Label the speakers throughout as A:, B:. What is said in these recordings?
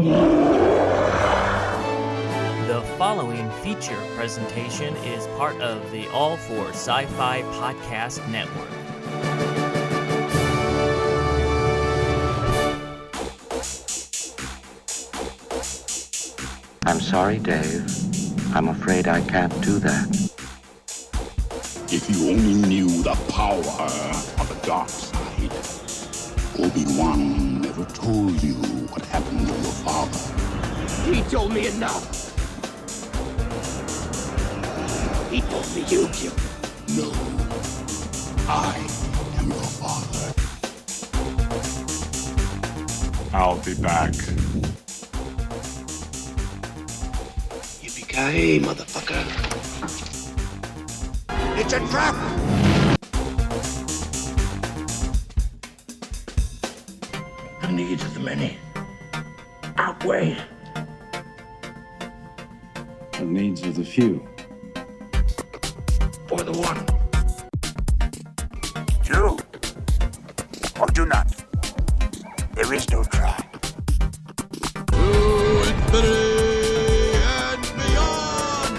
A: The following feature presentation is part of the All for Sci-Fi Podcast Network.
B: I'm sorry, Dave. I'm afraid I can't do that.
C: If you only knew the power of the dark side. Obi-Wan never told you what happened to your father.
D: He told me enough. He told me you killed him.
C: No. I am your father.
E: I'll be back.
D: Yippee-ki-yay, motherfucker. It's a trap! The needs of the many outweigh
E: The needs of the few.
D: for the one.
C: Do or do not. There is no try.
F: To infinity and beyond!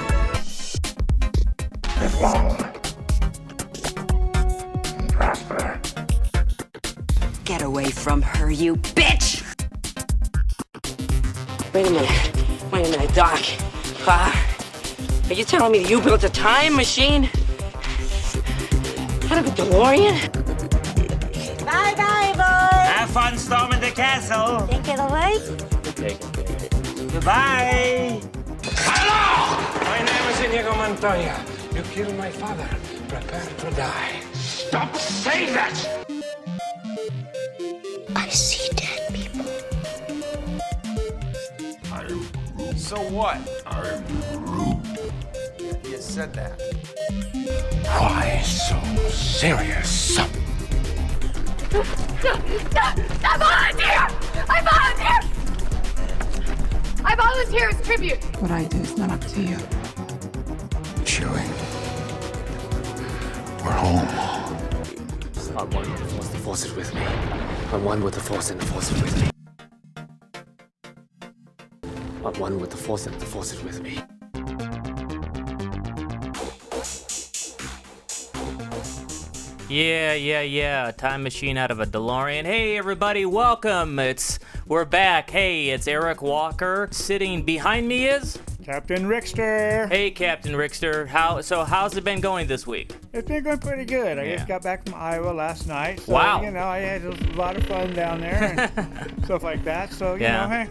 D: Live long and prosper.
G: Get away from her, you bitch!
H: Wait a minute, Doc. Are you telling me you built a time machine? Out of a DeLorean?
G: Bye-bye, boys!
I: Have fun storming the castle.
G: Take it away.
I: Goodbye.
D: My name is Inigo Montoya. You killed my father. Prepare to die. Stop saying that!
G: I see dead people.
F: So what?
C: I'm rude.
F: You said that.
D: Why so serious?
J: I volunteer as tribute.
G: What I do is not up to you.
C: Chewie. We're home.
D: I'm one with the Force, the Force is with me. I'm one with the Force, and the Force is with me. I'm one with the Force, and the Force is with me.
A: Yeah. Time machine out of a DeLorean. Hey, everybody, welcome. We're back. Hey, it's Eric Walker. Sitting behind me is
K: Captain Rickster.
A: Hey, Captain Rickster. How's it been going this week?
K: It's been going pretty good. I
A: Yeah.
K: just got back from Iowa last night. So,
A: Wow.
K: I had a lot of fun down there and stuff like that. So, hey,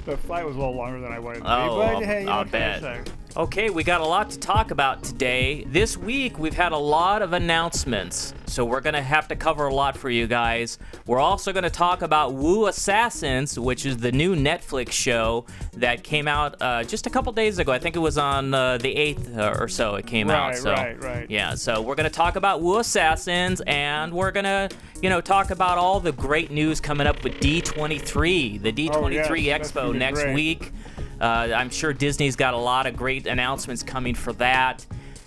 K: the flight was a little longer than I wanted to be.
A: Oh,
K: But, hey,
A: I'll
K: what can I
A: bet.
K: say?
A: Okay, we got a lot to talk about today. This week, we've had a lot of announcements, so we're going to have to cover a lot for you guys. We're also going to talk about Wu Assassins, which is the new Netflix show that came out just a couple days ago. I think it was on the 8th or so it came out. So,
K: Right.
A: Yeah, so we're going to talk about Wu Assassins, and we're going to, talk about all the great news coming up with D23, the D23
K: yes, that's
A: Expo
K: gonna be
A: next
K: great.
A: week. I'm sure Disney's got a lot of great announcements coming for that.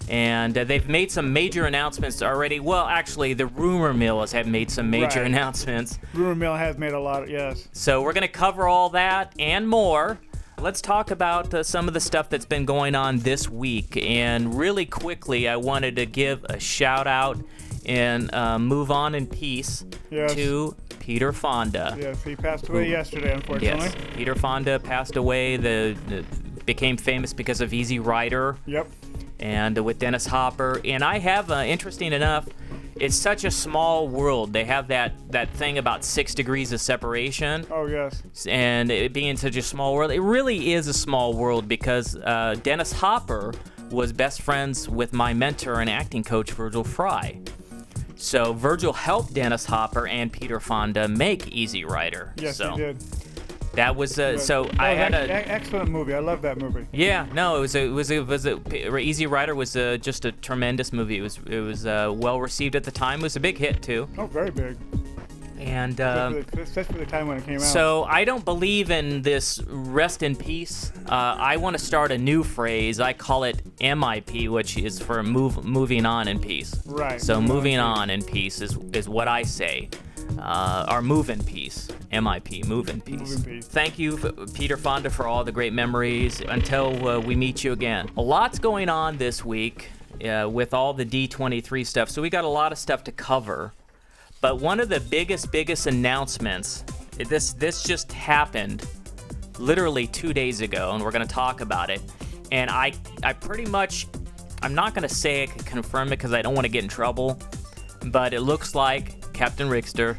A: And they've made some major announcements already. Well, actually, the rumor mills have made some major
K: Right.
A: announcements.
K: Rumor Mill has made a lot of, yes.
A: So we're going to cover all that and more. Let's talk about some of the stuff that's been going on this week. And really quickly, I wanted to give a shout out and move on in peace
K: Yes.
A: to Peter Fonda.
K: Yes, he passed away yesterday, unfortunately.
A: Yes, Peter Fonda passed away. Became famous because of Easy Rider.
K: Yep.
A: And with Dennis Hopper. And I have, interesting enough, it's such a small world. They have that thing about 6 degrees of separation.
K: Oh, yes.
A: And it being such a small world, it really is a small world because Dennis Hopper was best friends with my mentor and acting coach, Virgil Fry. So Virgil helped Dennis Hopper and Peter Fonda make Easy Rider.
K: Yes,
A: so
K: he did.
A: That was I had
K: excellent movie. I love that movie.
A: Yeah, no, Easy Rider was just a tremendous movie. It was well received at the time. It was a big hit too.
K: Oh, very big.
A: And
K: especially for the time when it came out.
A: So I don't believe in this rest in peace. I want to start a new phrase. I call it MIP, which is for moving on in peace.
K: Right.
A: So moving on in peace is what I say. our move-in piece, MIP, move-in piece. Thank you, Peter Fonda, for all the great memories. Until we meet you again. A lot's going on this week with all the D23 stuff, so we got a lot of stuff to cover. But one of the biggest announcements, this just happened literally 2 days ago, and we're going to talk about it. And I pretty much, I'm not going to say I can confirm it because I don't want to get in trouble, but it looks like Captain Rickster.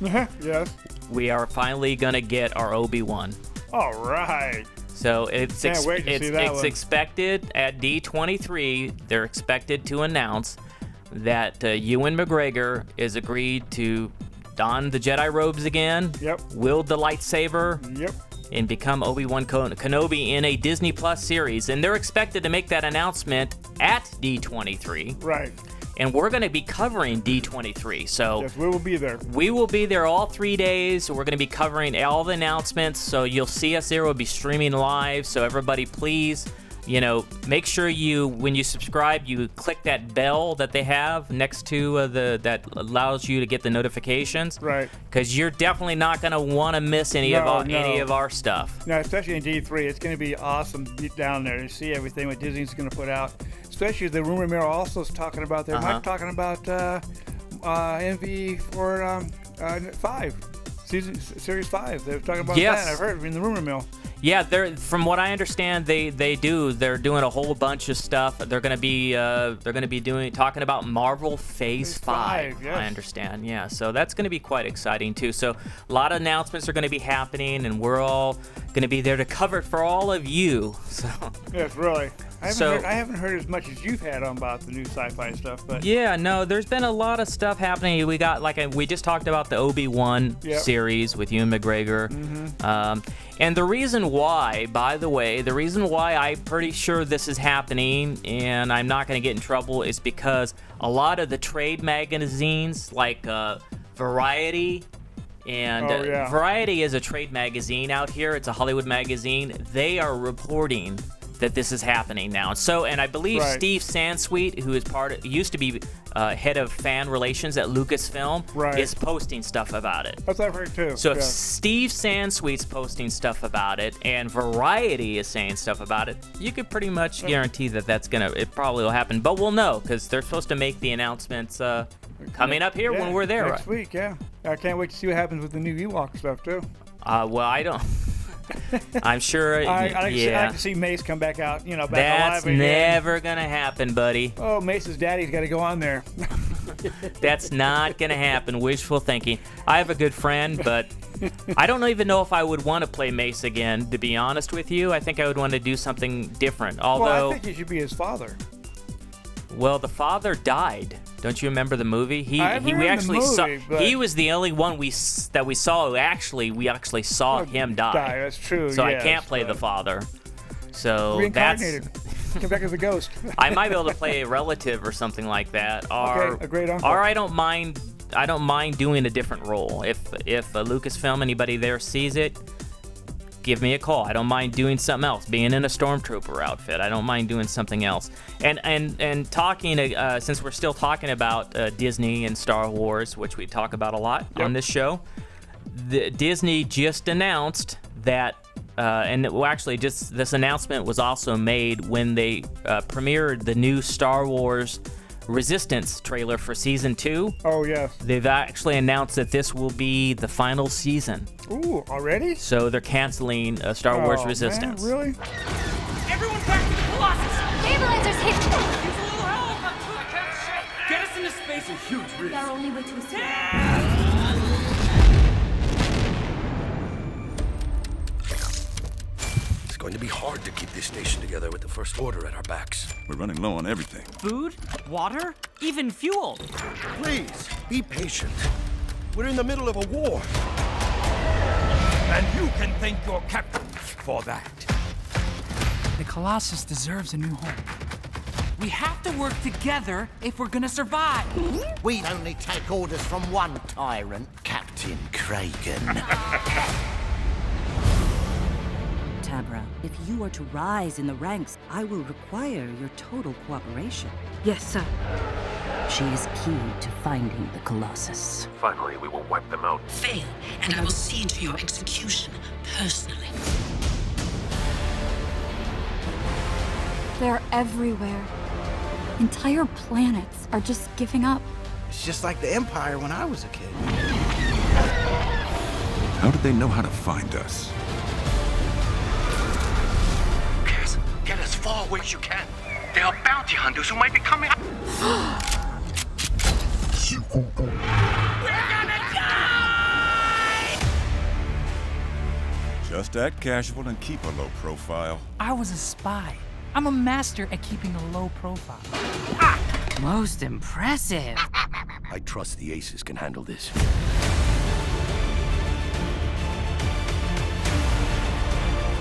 K: Yes.
A: We are finally gonna get our Obi-Wan.
K: All right.
A: So it's
K: it's
A: expected at D23. They're expected to announce that Ewan McGregor is agreed to don the Jedi robes again.
K: Yep.
A: Wield the lightsaber.
K: Yep.
A: And become Obi-Wan Kenobi in a Disney Plus series. And they're expected to make that announcement at D23.
K: Right.
A: And we're going to be covering D23. So
K: yes, we will be there.
A: We will be there all 3 days. So we're going to be covering all the announcements. So you'll see us there. We'll be streaming live. So everybody, please, make sure when you subscribe, you click that bell that they have next to that allows you to get the notifications.
K: Right.
A: Because you're definitely not going to want to miss any of our stuff.
K: No, especially in D3, it's going to be awesome to be down there and see everything what Disney's going to put out. Especially the rumor mill also is talking about talking about MV for 5, series 5. They're talking about that. I've heard in the rumor mill.
A: Yeah, from what I understand, they're doing a whole bunch of stuff. They're going to be talking about Marvel Phase 5. Yes. I understand. Yeah, so that's going to be quite exciting too. So a lot of announcements are going to be happening, and we're all going to be there to cover it for all of you. So
K: yes, really. I haven't heard as much as you've had about the new sci-fi stuff, but
A: yeah, no, there's been a lot of stuff happening. We got we just talked about the Obi-Wan series with Ewan McGregor, and the reason why, by the way, I'm pretty sure this is happening, and I'm not going to get in trouble, is because a lot of the trade magazines like Variety. And Variety is a trade magazine out here. It's a Hollywood magazine. They are reporting that this is happening now. And I believe Steve Sansweet, who is used to be head of fan relations at Lucasfilm, is posting stuff about it.
K: That's what I've heard too.
A: So if Steve Sansweet's posting stuff about it and Variety is saying stuff about it, you could pretty much guarantee that it probably will happen. But we'll know because they're supposed to make the announcements coming up here when we're there.
K: Next week, yeah. I can't wait to see what happens with the new Ewok stuff too.
A: Well, I don't. I'm sure.
K: I like to see Mace come back out. Back alive
A: That's
K: again.
A: never gonna happen, buddy.
K: Oh, Mace's daddy's got to go on there.
A: That's not gonna happen. Wishful thinking. I have a good friend, but I don't even know if I would want to play Mace again. To be honest with you, I think I would want to do something different. Although,
K: I think you should be his father.
A: Well, the father died. Don't you remember the movie? He was the only one that we saw. We actually saw him die.
K: That's true.
A: So I can't play the father. So
K: reincarnated. Come back as a ghost.
A: I might be able to play a relative or something like that. Or
K: a great uncle.
A: Or I don't mind doing a different role. If Lucasfilm, anybody there sees it, give me a call. I don't mind doing something else. Being in a stormtrooper outfit, I don't mind doing something else. And talking, since we're still talking about Disney and Star Wars, which we talk about a lot on this show, Disney just announced that, this announcement was also made when they premiered the new Star Wars Resistance trailer for season 2.
K: Oh, yes.
A: They've actually announced that this will be the final season.
K: Ooh, already?
A: So they're canceling Star Wars Resistance.
K: Man, really?
J: Everyone back to the Colossus! Stabilizers hit!
D: Use a little help! I can't shake! Get us into space a huge risk.
J: Our only way to escape.
F: It's going to be hard to keep this nation together with the First Order at our backs.
E: We're running low on everything.
I: Food, water, even fuel.
F: Please, be patient. We're in the middle of a war.
D: And you can thank your captain for that.
L: The Colossus deserves a new home. We have to work together if we're gonna survive.
M: We'd only take orders from one tyrant, Captain Kragan.
G: Tabra, if you are to rise in the ranks, I will require your total cooperation.
J: Yes, sir.
G: She is key to finding the Colossus.
N: Finally, we will wipe them out.
O: Fail, and I will see to your execution personally.
P: They're everywhere. Entire planets are just giving up.
F: It's just like the Empire when I was a kid.
C: How did they know how to find us?
Q: Cass, get as far away as you can. There are bounty hunters who might be coming.
C: Just act casual and keep a low profile.
L: I was a spy. I'm a master at keeping a low profile.
H: Most impressive.
F: I trust the Aces can handle this.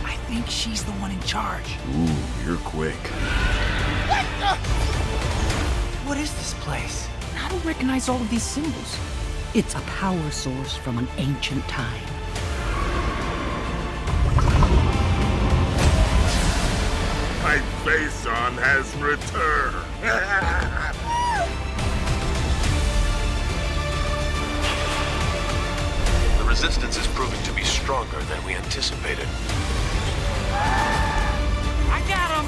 L: I think she's the one in charge.
C: Ooh, you're quick.
L: What is this place? I don't recognize all of these symbols.
G: It's a power source from an ancient time.
C: My Faison has returned.
N: The resistance is proving to be stronger than we anticipated.
L: I got him!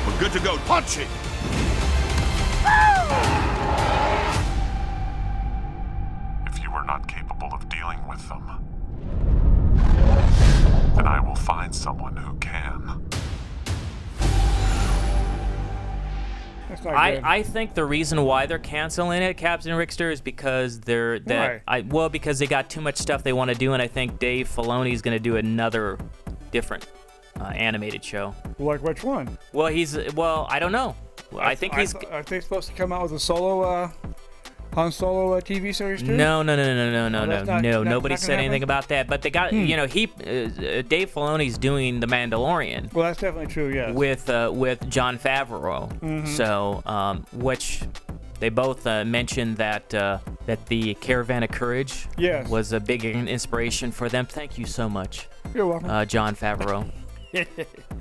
C: We're good to go. Punch it! If you are not capable of dealing with them, then I will find someone who can.
A: I think the reason why they're canceling it, Captain Rickster, is because because they got too much stuff they want to do, and I think Dave Filoni's going to do another different animated show.
K: Like which one?
A: Well, I don't know. I think he's.
K: Are they supposed to come out with a solo Han Solo TV series too?
A: No. Nobody said anything about that. But they got, Dave Filoni's doing The Mandalorian.
K: Well, that's definitely true. Yes.
A: With Jon Favreau.
K: Mm-hmm.
A: So, which they both mentioned that the Caravan of Courage was a big inspiration for them. Thank you so much.
K: You're welcome.
A: Jon Favreau.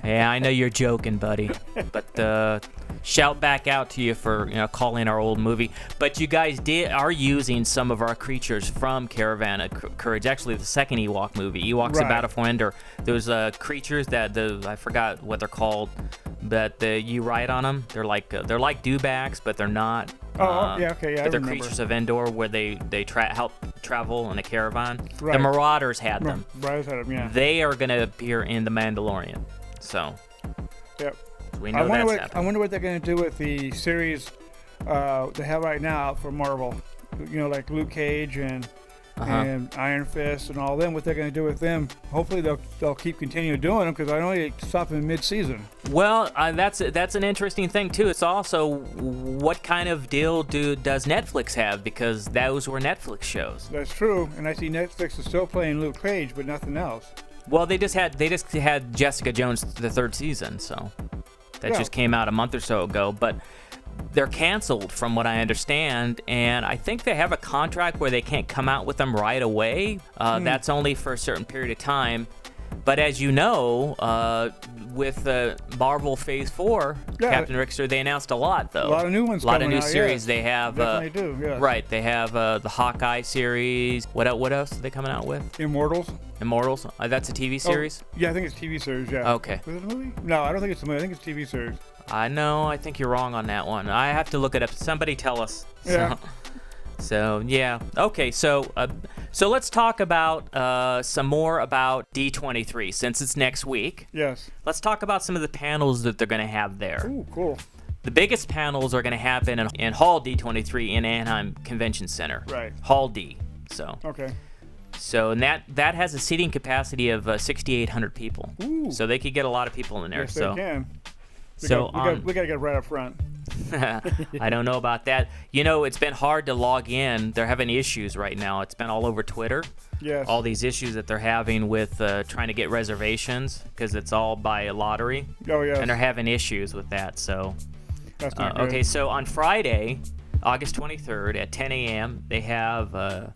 A: Yeah, I know you're joking, buddy, but shout back out to you for calling our old movie. But you guys are using some of our creatures from Caravan of Courage. Actually, the second Ewok movie, Ewoks: A Battle for Endor. Those creatures that I forgot what they're called, but you ride on them. They're like dewbacks, but they're not.
K: Oh, yeah, okay, yeah.
A: But they're creatures of Endor where they help travel in a caravan.
K: Right.
A: The Marauders had them.
K: Marauders had them, yeah.
A: They are going to appear in The Mandalorian. So.
K: Yep.
A: We know that's happening.
K: I wonder what they're going to do with the series they have right now out for Marvel. Like Luke Cage and Iron Fist and all them. What they're going to do with them? Hopefully they'll keep continuing doing them because I know they stop in mid-season.
A: Well, that's an interesting thing too. It's also what kind of deal does Netflix have, because those were Netflix shows.
K: That's true, and I see Netflix is still playing Luke Cage, but nothing else.
A: Well, they just had Jessica Jones the third season, so that just came out a month or so ago, but they're canceled from what I understand, and I think they have a contract where they can't come out with them right away. That's only for a certain period of time. But as you know, with Marvel Phase 4, Captain Rickster, they announced a lot, though.
K: A lot of new ones
A: coming out. A lot of new
K: out,
A: series.
K: Yes.
A: They have...
K: Definitely do, yes.
A: Right, they have the Hawkeye series. What else are they coming out with?
K: Immortals.
A: That's a TV series?
K: Yeah, I think it's a TV series, yeah.
A: Okay.
K: Was it a movie? No, I don't think it's a movie. I think it's a TV series.
A: I know. I think you're wrong on that one. I have to look it up. Somebody tell us.
K: Yeah.
A: So yeah. Okay. So let's talk about some more about D23 since it's next week.
K: Yes.
A: Let's talk about some of the panels that they're going to have there.
K: Ooh, cool.
A: The biggest panels are going to happen in Hall D23 in Anaheim Convention Center.
K: Right.
A: Hall D. So.
K: Okay.
A: So and that has a seating capacity of 6,800 people.
K: Ooh.
A: So they could get a lot of people in there.
K: Yes,
A: so.
K: they can. We got to get right up front.
A: I don't know about that. It's been hard to log in. They're having issues right now. It's been all over Twitter.
K: Yes.
A: All these issues that they're having with trying to get reservations because it's all by lottery.
K: Oh, yes.
A: And they're having issues with that. So.
K: That's not good.
A: Okay, so on Friday, August 23rd at 10 a.m., they have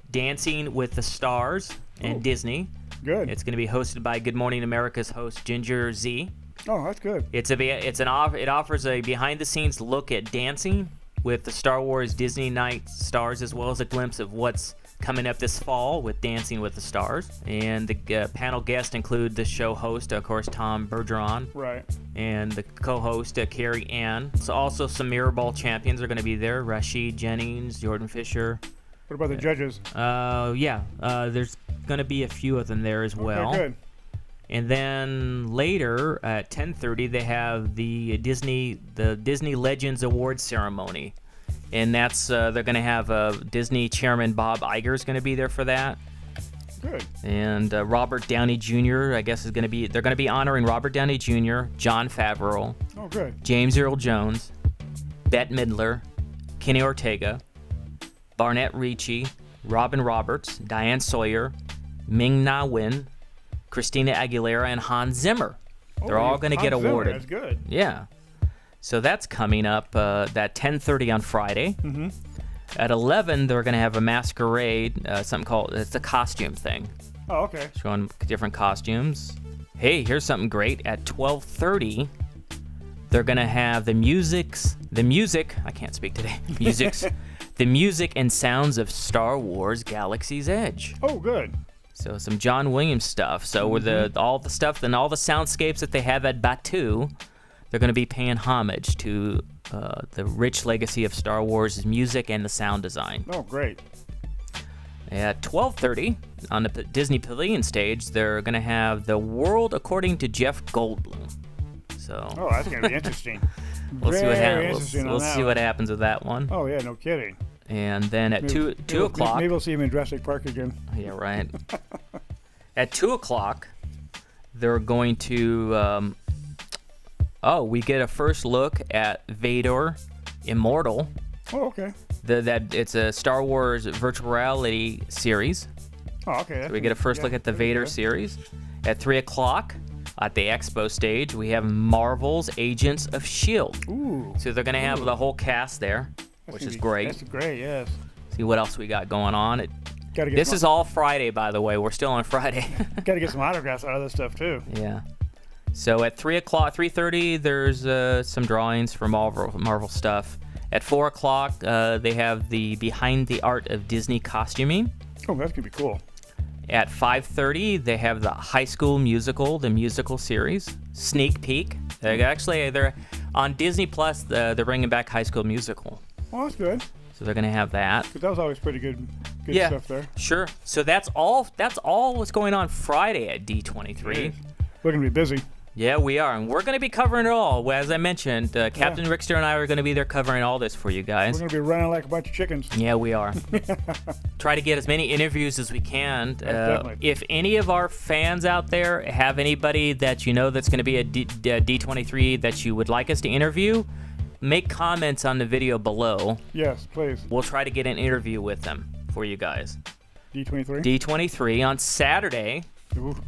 A: Dancing with the Stars and Disney.
K: Good.
A: It's going to be hosted by Good Morning America's host Ginger Z.
K: Oh, that's good.
A: It offers a behind-the-scenes look at dancing with the Star Wars Disney Night Stars, as well as a glimpse of what's coming up this fall with Dancing with the Stars. And the panel guests include the show host, of course, Tom Bergeron.
K: Right.
A: And the co-host, Carrie Ann. So also some Mirror Ball champions are going to be there. Rashid Jennings, Jordan Fisher.
K: What about the judges?
A: There's going to be a few of them there as well.
K: Okay, good.
A: And then later at 10:30, they have the Disney Legends Awards ceremony. And that's they're going to have Disney chairman Bob Iger is going to be there for that.
K: Good.
A: And Robert Downey Jr. I guess they're going to be honoring Robert Downey Jr., Jon Favreau,
K: oh good,
A: James Earl Jones, Bette Midler, Kenny Ortega, Barnett Ricci, Robin Roberts, Diane Sawyer, Ming-Na Wen, Christina Aguilera, and Hans Zimmer. They're all going to get awarded.
K: That's good.
A: Yeah. So that's coming up at 10:30 on Friday.
K: Mm-hmm.
A: At 11, they're going to have a masquerade, it's a costume thing.
K: Oh, okay.
A: Showing different costumes. Hey, here's something great. At 12:30, they're going to have the music, I can't speak today, the music and sounds of Star Wars Galaxy's Edge.
K: Oh, good.
A: So some John Williams stuff. So with all the stuff and all the soundscapes that they have at Batuu, they're going to be paying homage to the rich legacy of Star Wars' music and the sound design.
K: Oh, great.
A: At 12:30, on the Disney Pavilion stage, they're going to have The World According to Jeff Goldblum. So.
K: Oh, that's going to be interesting.
A: We'll see what happens. We'll see what happens with that one.
K: Oh, yeah, no kidding.
A: And then at
K: maybe,
A: 2 o'clock.
K: Maybe we'll see him in Jurassic Park again.
A: Yeah, right. At 2 o'clock, they're going to. We get a first look at Vader Immortal.
K: Oh, okay.
A: It's a Star Wars virtual reality series.
K: Oh, okay.
A: So we get a first look at the Vader series. At 3 o'clock, at the Expo stage, we have Marvel's Agents of S.H.I.E.L.D.
K: Ooh.
A: So they're going to have the whole cast there, which is great.
K: That's great, yes.
A: See what else we got going on. This is all Friday, by the way. We're still on Friday.
K: Got to get some autographs out of this stuff, too.
A: Yeah. So at 3:30, there's some drawings for Marvel stuff. At 4 o'clock, they have the Behind the Art of Disney Costuming.
K: Oh, that's going to be cool.
A: At 5:30, they have the High School Musical, the musical series, sneak peek. They're on Disney Plus. They're bringing back High School Musical.
K: Oh, that's good.
A: So they're going to have that.
K: Because that was always pretty good stuff there.
A: Sure. So that's all what's going on Friday at D23.
K: We're going to be busy.
A: Yeah, we are, and we're going to be covering it all. As I mentioned, Captain Rickster and I are going to be there covering all this for you guys.
K: We're going to be running like a bunch of chickens.
A: Yeah, we are. Try to get as many interviews as we can. If any of our fans out there have anybody that you know that's going to be at D23 that you would like us to interview, make comments on the video below.
K: Yes, please.
A: We'll try to get an interview with them for you guys.
K: D23?
A: D23 on Saturday,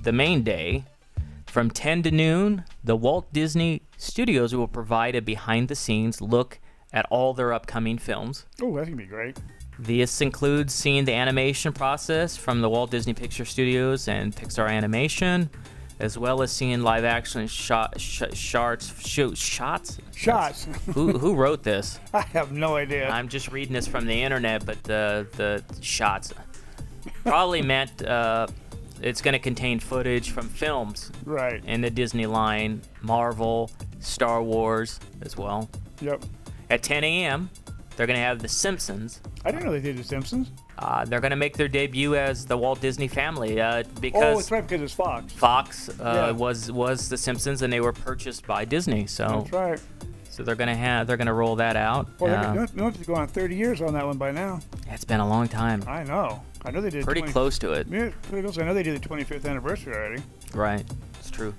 A: the main day. From 10 to noon, the Walt Disney Studios will provide a behind-the-scenes look at all their upcoming films.
K: Oh, that's going to be great.
A: This includes seeing the animation process from the Walt Disney Picture Studios and Pixar Animation, as well as seeing live-action shots. Who wrote this?
K: I have no idea.
A: I'm just reading this from the internet, but the shots probably meant... it's going to contain footage from films in the Disney line, Marvel, Star Wars as well.
K: Yep.
A: At 10 a.m., they're going to have The Simpsons.
K: I didn't know they did The Simpsons.
A: They're going to make their debut as the Walt Disney family because...
K: Oh, it's right, because it's Fox.
A: Fox was The Simpsons, and they were purchased by Disney. So
K: that's right.
A: So they're going to roll that out.
K: Well, they're going to go on 30 years on that one by now.
A: It's been a long time.
K: I know. I know they did
A: pretty close to it.
K: Yeah, pretty close. I know they did the 25th anniversary already.
A: Right, it's true.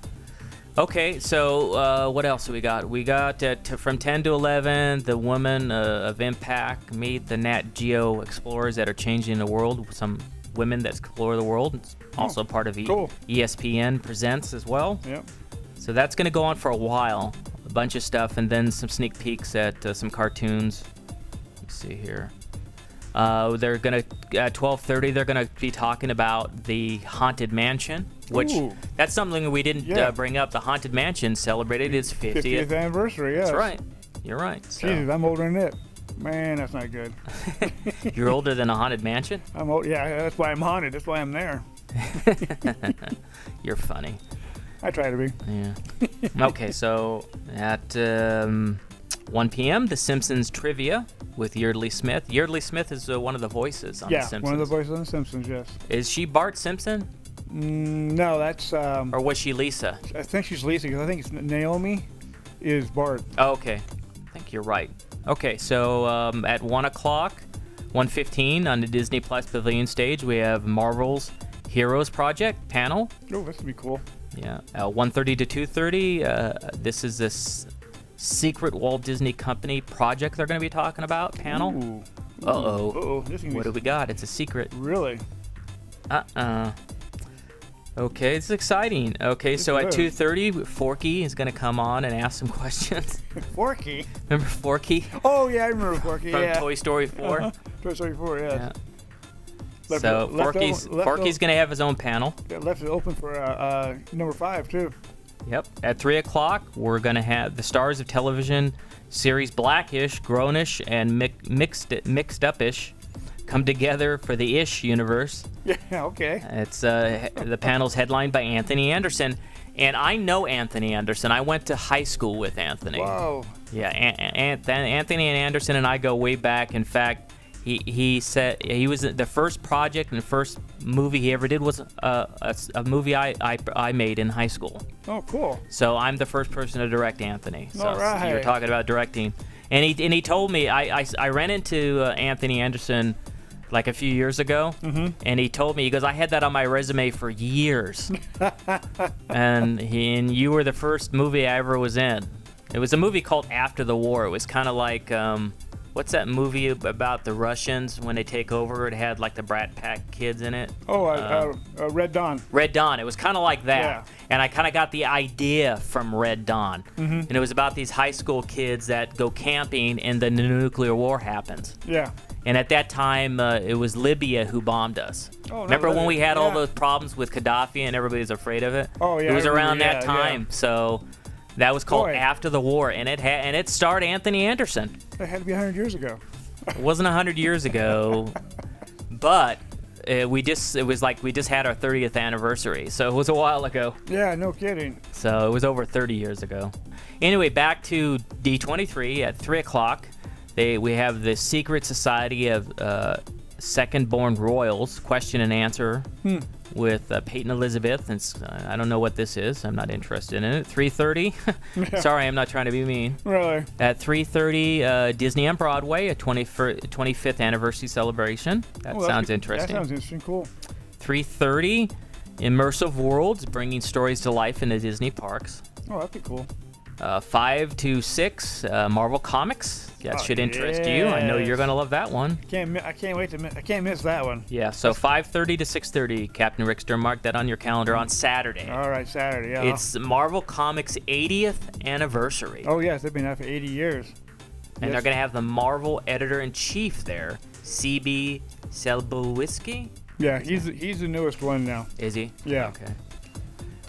A: Okay, so what else do we got? We got from 10 to 11, the Women of Impact meet the Nat Geo explorers that are changing the world. Some women that explore the world. It's also part of ESPN Presents as well.
K: Yep.
A: So that's going to go on for a while. A bunch of stuff, and then some sneak peeks at some cartoons. Let's see here. They're gonna at 12:30. They're gonna be talking about the Haunted Mansion, which that's something we didn't bring up. The Haunted Mansion celebrated its 50th
K: anniversary. Yes.
A: That's right. You're right. So.
K: Jesus, I'm older than it. Man, that's not good.
A: You're older than a haunted mansion?
K: I'm old. Yeah, that's why I'm haunted. That's why I'm there.
A: You're funny.
K: I try to be.
A: Yeah. Okay, so at 1 p.m., The Simpsons Trivia with Yeardley Smith. Yeardley Smith is one of the voices on The Simpsons.
K: Yeah, one of the voices on The Simpsons, yes.
A: Is she Bart Simpson?
K: No, that's...
A: or was she Lisa?
K: I think she's Lisa, because I think it's Naomi is Bart.
A: Oh, okay. I think you're right. Okay, so at 1 o'clock, 1:15 on the Disney Plus Pavilion stage, we have Marvel's Heroes Project panel.
K: Oh, that's going to be cool.
A: Yeah. 1:30 to 2:30, this is this secret Walt Disney Company project they're going to be talking about panel.
K: Ooh.
A: Uh-oh.
K: Uh-oh.
A: What do we got? It's a secret.
K: Really?
A: Okay, it's exciting. Okay, so at 2:30, Forky is going to come on and ask some questions.
K: Forky?
A: Remember Forky?
K: Oh, yeah, I remember Forky,
A: From Toy Story 4?
K: Toy Story 4, yes.
A: Yeah. So Forky's going to have his own panel.
K: Yeah, left it open for number 5, too.
A: Yep. At 3 o'clock, we're going to have the stars of television series Blackish, Grownish, and Mixed Up-ish come together for the Ish universe.
K: Yeah, okay.
A: It's the panel's headlined by Anthony Anderson, and I know Anthony Anderson. I went to high school with Anthony.
K: Whoa.
A: Yeah, Anthony and Anderson and I go way back. In fact, he said he was the first project and the first movie he ever did was a movie I made in high school.
K: Oh, cool.
A: So I'm the first person to direct Anthony. So
K: all right.
A: you were talking about directing, and he told me I ran into Anthony Anderson like a few years ago, and he told me, he goes, I had that on my resume for years, and you were the first movie I ever was in. It was a movie called After the War. It was kind of like, what's that movie about the Russians when they take over? It had like the Brat Pack kids in it.
K: Oh, Red Dawn.
A: Red Dawn. It was kind of like that.
K: Yeah.
A: And I kind of got the idea from Red Dawn. And it was about these high school kids that go camping and then the nuclear war happens.
K: Yeah.
A: And at that time, it was Libya who bombed us.
K: Oh,
A: remember when we had all those problems with Gaddafi and everybody was afraid of it?
K: Oh, yeah.
A: It was around that time. Yeah. So that was called After the War, and it starred Anthony Anderson.
K: That had to be 100 years ago.
A: It wasn't 100 years ago, but we just had our 30th anniversary, so it was a while ago.
K: Yeah, no kidding.
A: So it was over 30 years ago. Anyway, back to D23 at 3 o'clock. We have the Secret Society of Second-Born Royals question and answer with Peyton Elizabeth. And I don't know what this is. I'm not interested in it. 3:30.
K: Yeah.
A: Sorry, I'm not trying to be mean.
K: Really?
A: At 3:30, Disney on Broadway, a 25th anniversary celebration. That sounds interesting.
K: That sounds interesting. Cool.
A: 3:30, Immersive Worlds, bringing stories to life in the Disney parks.
K: Oh, that'd be cool.
A: 5 to 6, Marvel Comics. That should interest you. I know you're gonna love that one.
K: I can't miss that one.
A: Yeah. So 5:30 to 6:30, Captain Rickster, mark that on your calendar on Saturday.
K: All right, Saturday. Yeah.
A: It's Marvel Comics' 80th anniversary.
K: Oh yes, they've been out for 80 years.
A: And they're gonna have the Marvel editor-in-chief there, C.B. Selbowiski.
K: Yeah, he's the newest one now.
A: Is he?
K: Yeah.
A: Okay.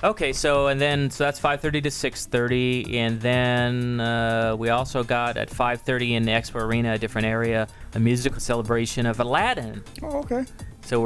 A: Okay, so that's 5:30 to 6:30, and then we also got at 5:30 in the Expo Arena, a different area, a musical celebration of Aladdin.
K: Oh, okay.
A: So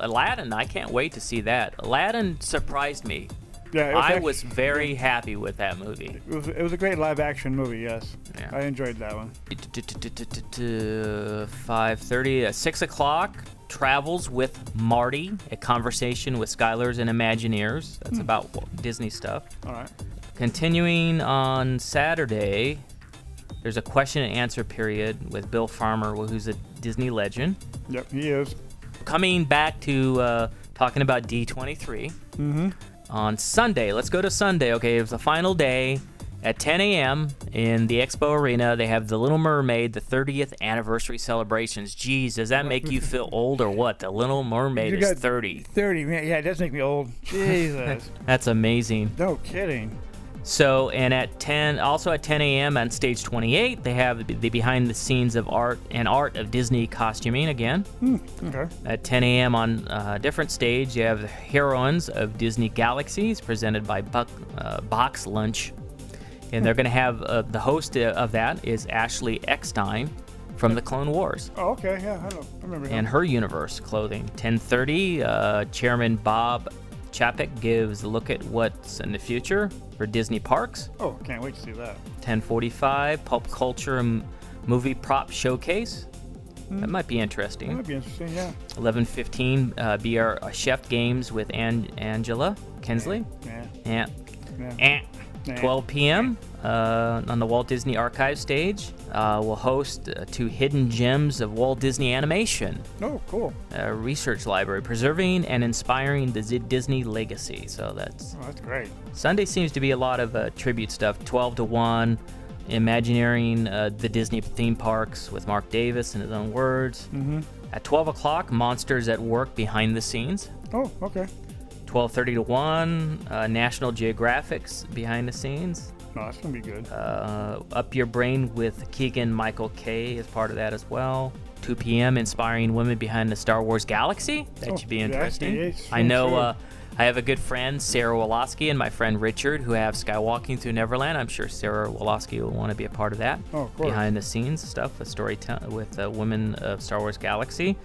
A: Aladdin. I can't wait to see that. Aladdin surprised me.
K: Yeah,
A: I was very happy with that movie.
K: It was a great live-action movie. Yes,
A: yeah.
K: I enjoyed that one.
A: 5:30 at 6 o'clock. Travels with Marty, a conversation with Skylers and Imagineers. That's about Disney stuff.
K: All right.
A: Continuing on Saturday, there's a question and answer period with Bill Farmer, who's a Disney legend.
K: Yep, he is.
A: Coming back to talking about D23. On Sunday, let's go to Sunday. Okay, it was the final day. At 10 a.m. in the Expo Arena, they have The Little Mermaid, the 30th anniversary celebrations. Geez, does that make you feel old or what? The Little Mermaid is 30.
K: 30, man. Yeah, it does make me old. Jesus.
A: That's amazing.
K: No kidding.
A: So, and at 10 a.m. on stage 28, they have the behind the scenes of art of Disney costuming again.
K: Okay.
A: At 10 a.m. on a different stage, you have the Heroines of Disney Galaxies presented by Box Lunch. And they're going to have the host of that is Ashley Eckstein. from the Clone Wars.
K: Oh, okay, yeah, I remember him.
A: And her universe clothing. 10:30, Chairman Bob Chapek gives a look at what's in the future for Disney parks.
K: Oh, can't wait to see that.
A: 10:45, Pulp Culture and Movie Prop Showcase. That might be interesting.
K: That might be interesting, yeah.
A: 11:15, BR Chef Games with Angela Kinsley.
K: Yeah.
A: 12 p.m. On the Walt Disney Archive stage, we'll host 2 hidden gems of Walt Disney animation.
K: Oh, cool.
A: Research library, preserving and inspiring the Disney legacy. So that's
K: great.
A: Sunday seems to be a lot of tribute stuff. 12 to 1, Imagineering the Disney theme parks with Mark Davis in his own words.
K: Mm-hmm.
A: At 12 o'clock, Monsters at Work behind the scenes.
K: Oh, okay.
A: 12:30 to 1, National Geographic's behind the scenes.
K: No, that's going to be good.
A: Up Your Brain with Keegan Michael Kay is part of that as well. 2 p.m. Inspiring Women Behind the Star Wars Galaxy. That should be interesting.
K: Yeah,
A: I know I have a good friend, Sarah Woloski, and my friend Richard, who have Skywalking Through Neverland. I'm sure Sarah Woloski will want to be a part of that.
K: Oh, of course.
A: Behind the scenes stuff, a story with Women of Star Wars Galaxy.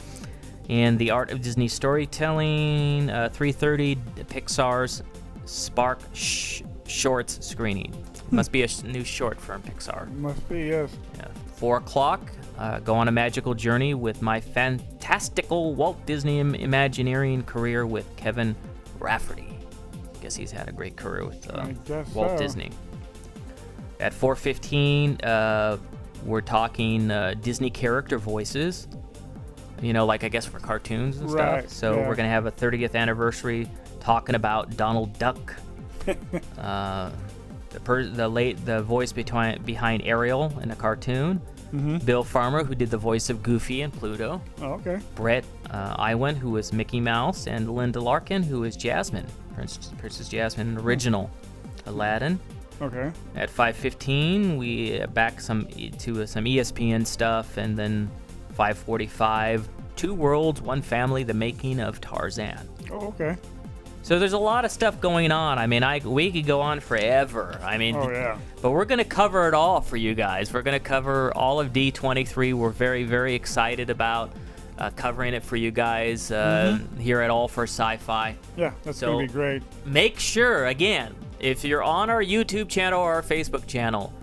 A: And the Art of Disney Storytelling, 3:30, Pixar's Spark Shorts screening. Must be a new short from Pixar.
K: Must be, yes.
A: Yeah. 4 o'clock, go on a magical journey with my fantastical Walt Disney Imagineering career with Kevin Rafferty. Guess he's had a great career with Walt Disney. At 4:15, we're talking Disney character voices. You know, like I guess for cartoons and stuff. So we're gonna have a 30th anniversary talking about Donald Duck, the voice behind Ariel in a cartoon.
K: Mm-hmm.
A: Bill Farmer, who did the voice of Goofy and Pluto.
K: Oh, okay.
A: Brett Iwan, who is Mickey Mouse, and Linda Larkin, who is Jasmine, Princess Jasmine, original Aladdin.
K: Okay.
A: At 5:15, we back to some ESPN stuff, and then 5:45, Two Worlds, One Family, The Making of Tarzan.
K: Oh, okay.
A: So there's a lot of stuff going on. I mean, we could go on forever. I mean, but we're going to cover it all for you guys. We're going to cover all of D23. We're very, very excited about covering it for you guys here at All for Sci-Fi.
K: Yeah, that's going to be great.
A: Make sure, again, if you're on our YouTube channel or our Facebook channel,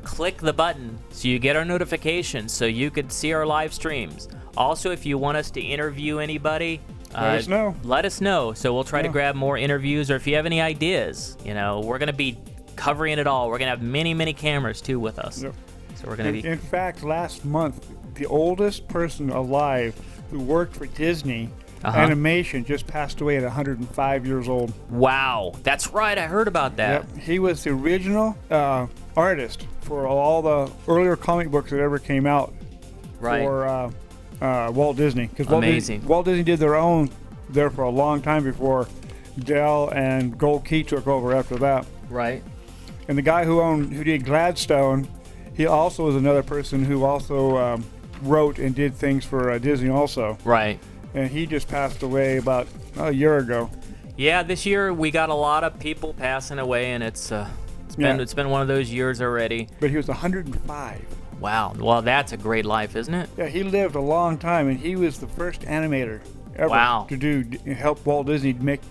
A: click the button so you get our notifications so you could see our live streams. Also, if you want us to interview anybody,
K: let us know.
A: Let us know. So we'll try to grab more interviews, or if you have any ideas, we're going to be covering it all. We're going to have many, many cameras too with us.
K: Yep.
A: So we're going to be.
K: In fact, last month, the oldest person alive who worked for Disney animation just passed away at 105 years old.
A: Wow, that's right. I heard about that.
K: Yep. He was the original artist for all the earlier comic books that ever came out for Walt Disney. Because Walt Disney did their own there for a long time before Dell and Gold Key took over after that.
A: Right.
K: And the guy who did Gladstone, he also was another person who also wrote and did things for Disney also.
A: Right.
K: And he just passed away about a year ago.
A: Yeah, this year we got a lot of people passing away, and it's been one of those years already.
K: But he was 105.
A: Wow. Well, that's a great life, isn't it?
K: Yeah, he lived a long time, and he was the first animator ever to help Walt Disney make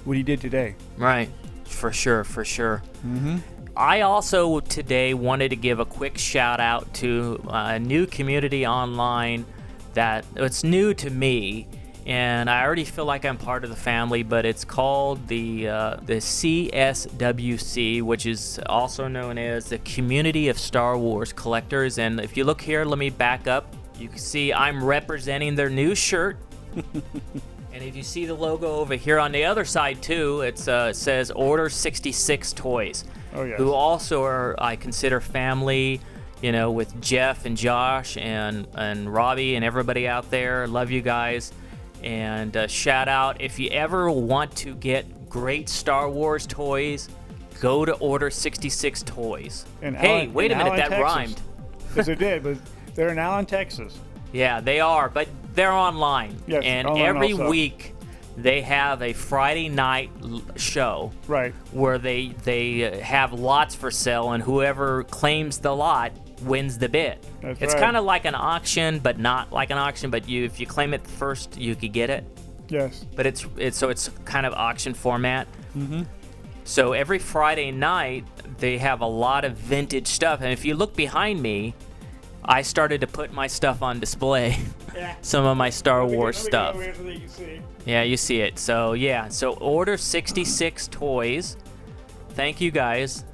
K: what he did today.
A: Right. For sure, for sure.
K: Mm-hmm.
A: I also today wanted to give a quick shout out to a new community online that it's new to me, and I already feel like I'm part of the family, but it's called the CSWC, which is also known as the Community of Star Wars Collectors. And if you look here, let me back up. You can see I'm representing their new shirt. And if you see the logo over here on the other side too, it says Order 66 Toys, who also are, I consider, family. With Jeff and Josh and Robbie and everybody out there. Love you guys. And shout out, if you ever want to get great Star Wars toys, go to Order 66 Toys. Hey, wait a minute, that rhymed.
K: Yes, it did, but they're in Allen, Texas.
A: Yeah, they are, but they're online.
K: Yes,
A: and
K: online
A: every
K: also.
A: week they have a Friday night show.
K: Right.
A: Where they have lots for sale, and whoever claims the lot wins the bid. It's
K: right.
A: kind of like an auction, but not like an auction. But if you claim it first, you could get it.
K: Yes.
A: But it's kind of auction format.
K: Mm-hmm.
A: So every Friday night they have a lot of vintage stuff, and if you look behind me, I started to put my stuff on display.
K: Yeah.
A: Some of my Star Wars stuff.
K: Let me get over here so that you can see.
A: Yeah, you see it. So yeah, so order 66 toys. Thank you guys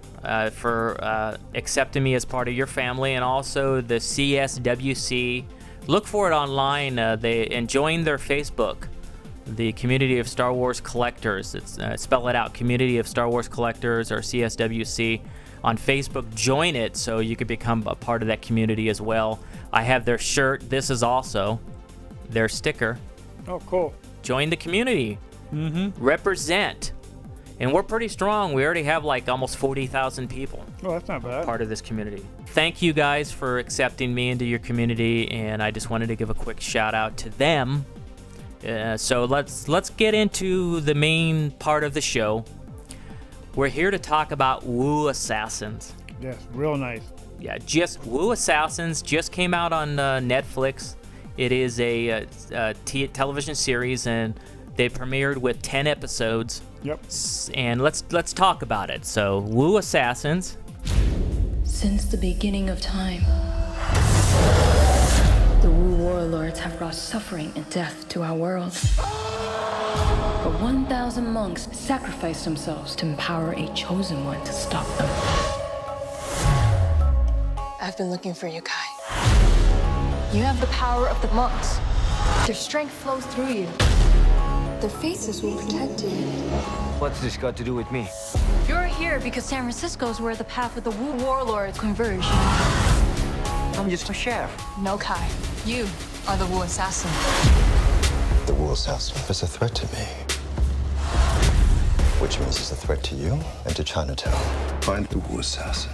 A: for accepting me as part of your family, and also the CSWC. Look for it online. And join their Facebook, the Community of Star Wars Collectors. It's spell it out, Community of Star Wars Collectors, or CSWC. On Facebook, join it so you can become a part of that community as well. I have their shirt. This is also their sticker.
K: Oh, cool.
A: Join the community.
K: Mm-hmm.
A: Represent. And we're pretty strong. We already have like almost 40,000 people.
K: Oh, that's not bad.
A: Part of this community. Thank you guys for accepting me into your community, and I just wanted to give a quick shout out to them. So let's get into the main part of the show. We're here to talk about Wu Assassins.
K: Yes, real nice.
A: Yeah, just Wu Assassins just came out on Netflix. It is a television series, and they premiered with 10 episodes.
K: Yep.
A: And let's talk about it. So, Wu Assassins.
R: Since the beginning of time, the Wu warlords have brought suffering and death to our world. But 1,000 monks sacrificed themselves to empower a chosen one to stop them.
S: I've been looking for you, Kai. You have the power of the monks. Their strength flows through you. Their faces will protect you.
T: What's this got to do with me?
R: You're here because San Francisco is where the path of the Wu warlords converge.
T: I'm just a chef.
S: No, Kai. You are the Wu assassin.
U: The Wu assassin is a threat to me. Which means it's a threat to you and to Chinatown. Find the Wu assassin.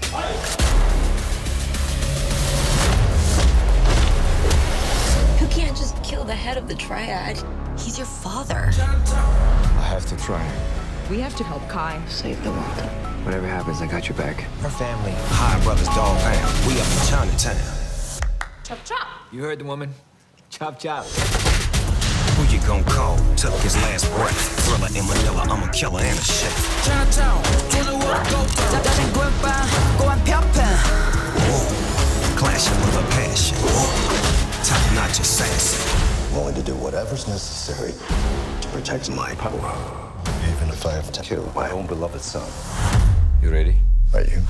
G: You can't just kill the head of the triad. He's your father.
U: I have to try.
V: We have to help Kai.
G: Save the world.
T: Whatever happens, I got your back.
F: Her family, High Brothers Dog Pound. We up in Chinatown.
S: Chop, chop.
T: You heard the woman. Chop, chop.
F: Who you gon' call? Took his last breath. Thriller in Manila, I'm a killer and a chef.
W: Chinatown,
F: Clashing with a passion. Top-notch assassin.
U: Willing to do whatever's necessary to protect my power. Even if I have to kill my own beloved son.
T: You ready?
U: Are you?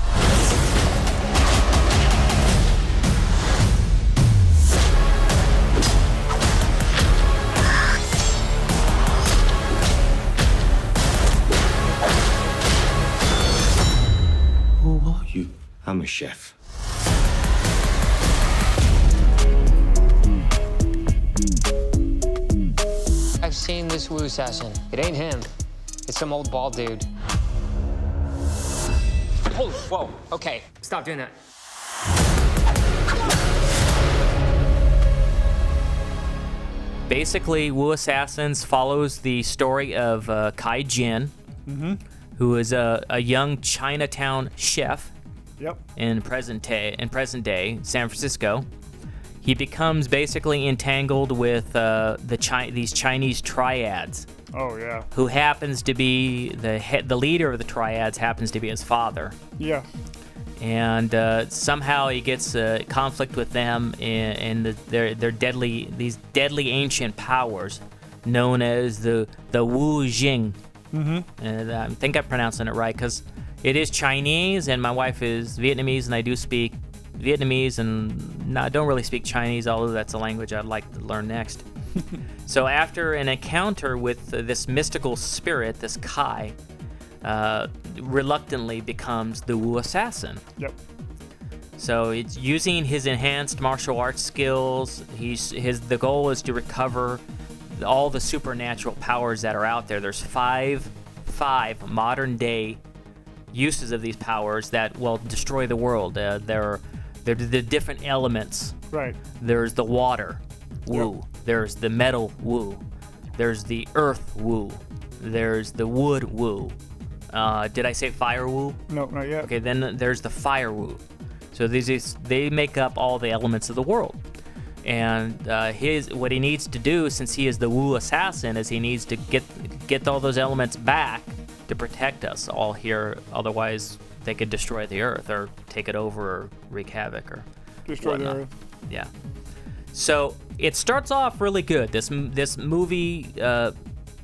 F: Who are you? I'm a chef.
X: I've seen this Wu assassin. It ain't him. It's some old bald dude. Oh, whoa, okay. Stop doing that.
A: Basically, Wu Assassins follows the story of Kai Jin, who is a young Chinatown chef.
K: Yep.
A: In present day San Francisco. He becomes basically entangled with these Chinese triads.
K: Oh yeah.
A: Who happens to be the leader of the triads happens to be his father.
K: Yeah.
A: And somehow he gets conflict with them and their deadly ancient powers, known as the Wu Jing. And I think I'm pronouncing it right because it is Chinese, and my wife is Vietnamese, and I do speak Vietnamese, and don't really speak Chinese, although that's a language I'd like to learn next. So after an encounter with this mystical spirit, this Kai, reluctantly becomes the Wu assassin.
K: Yep.
A: So it's using his enhanced martial arts skills. The goal is to recover all the supernatural powers that are out there. There's five modern day uses of these powers that will destroy the world. They're the different elements.
K: Right.
A: There's the water Wu. Yep. There's the metal Wu. There's the earth Wu. There's the wood Wu. Did I say fire Wu?
K: No, not yet.
A: Okay, then there's the fire Wu. So they make up all the elements of the world. And what he needs to do, since he is the Wu assassin, is he needs to get all those elements back to protect us all here. Otherwise, they could destroy the Earth or take it over or wreak havoc or
K: destroy
A: whatnot.
K: the Earth.
A: Yeah. So it starts off really good. This movie,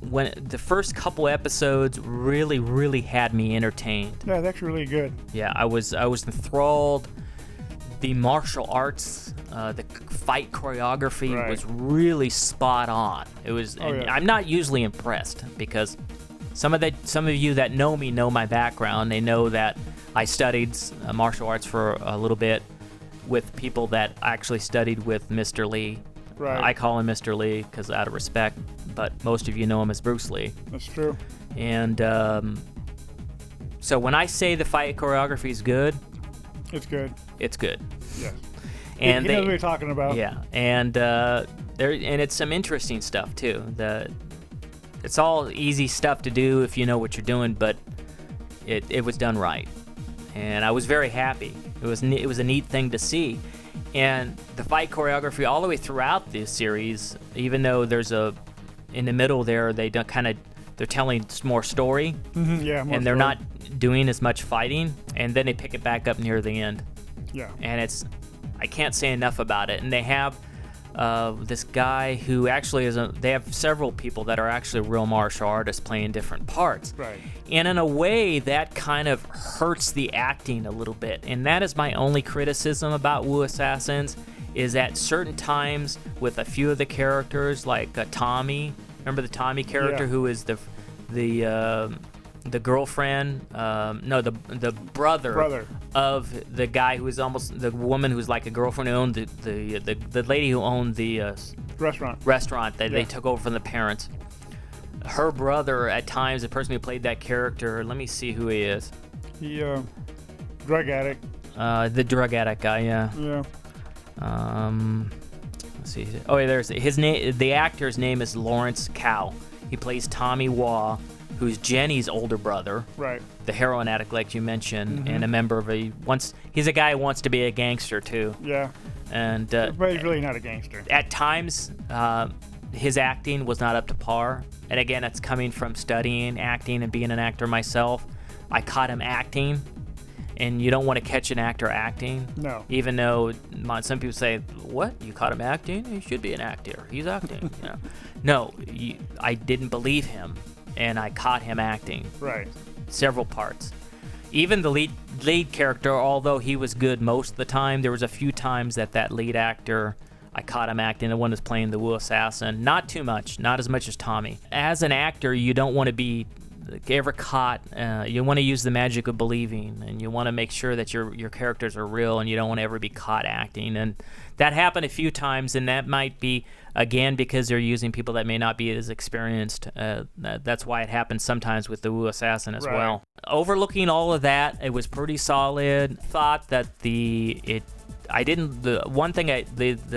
A: when the first couple episodes really had me entertained.
K: Yeah, that's really good.
A: Yeah, I was enthralled. The martial arts, the fight choreography was really spot on. It was. I'm not usually impressed because some of you that know me know my background. They know that I studied martial arts for a little bit with people that actually studied with Mr. Lee.
K: Right.
A: I call him Mr. Lee because out of respect, but most of you know him as Bruce Lee.
K: That's true.
A: And so when I say the fight choreography is good,
K: it's good.
A: It's good.
K: Yes.
A: And
K: you know what we're talking about.
A: Yeah, and it's some interesting stuff too. It's all easy stuff to do if you know what you're doing, but it was done right, and I was very happy. It was a neat thing to see, and the fight choreography all the way throughout this series, even though there's in the middle there they're telling more story, and they're not doing as much fighting, and then they pick it back up near the end.
K: Yeah.
A: And I can't say enough about it. And they have this guy who actually they have several people that are actually real martial artists playing different parts.
K: Right.
A: And in a way, that kind of hurts the acting a little bit. And that is my only criticism about Wu Assassins, is at certain times with a few of the characters, like Tommy. Remember the Tommy character who is the girlfriend? No, the brother of the guy who is almost the woman who's like a girlfriend who owned the lady who owned the restaurant that they took over from the parents. Her brother, at times, the person who played that character. Let me see who he is.
K: He drug addict.
A: The drug addict guy. Yeah.
K: Yeah.
A: Let's see. Oh, yeah, there's his name. The actor's name is Lawrence Cow. He plays Tommy Wah, who's Jenny's older brother,
K: right?
A: The heroin addict, like you mentioned, and a member of he's a guy who wants to be a gangster too.
K: Yeah.
A: And
K: but he's really not a gangster.
A: At times, his acting was not up to par. And again, it's coming from studying acting and being an actor myself. I caught him acting, and you don't want to catch an actor acting.
K: No.
A: Even though some people say, "What? You caught him acting? He should be an actor. He's acting." You know? No, I didn't believe him. And I caught him acting.
K: Right.
A: Several parts. Even the lead character, although he was good most of the time, there was a few times that lead actor, I caught him acting, the one that's playing the Wu Assassin. Not too much, not as much as Tommy. As an actor, you don't want to be ever caught. You want to use the magic of believing, and you want to make sure that your characters are real, and you don't want to ever be caught acting. And that happened a few times, and that might be, again, because they're using people that may not be as experienced. That's why it happens sometimes with the Wu Assassin as well. Overlooking all of that, it was pretty solid. Thought that the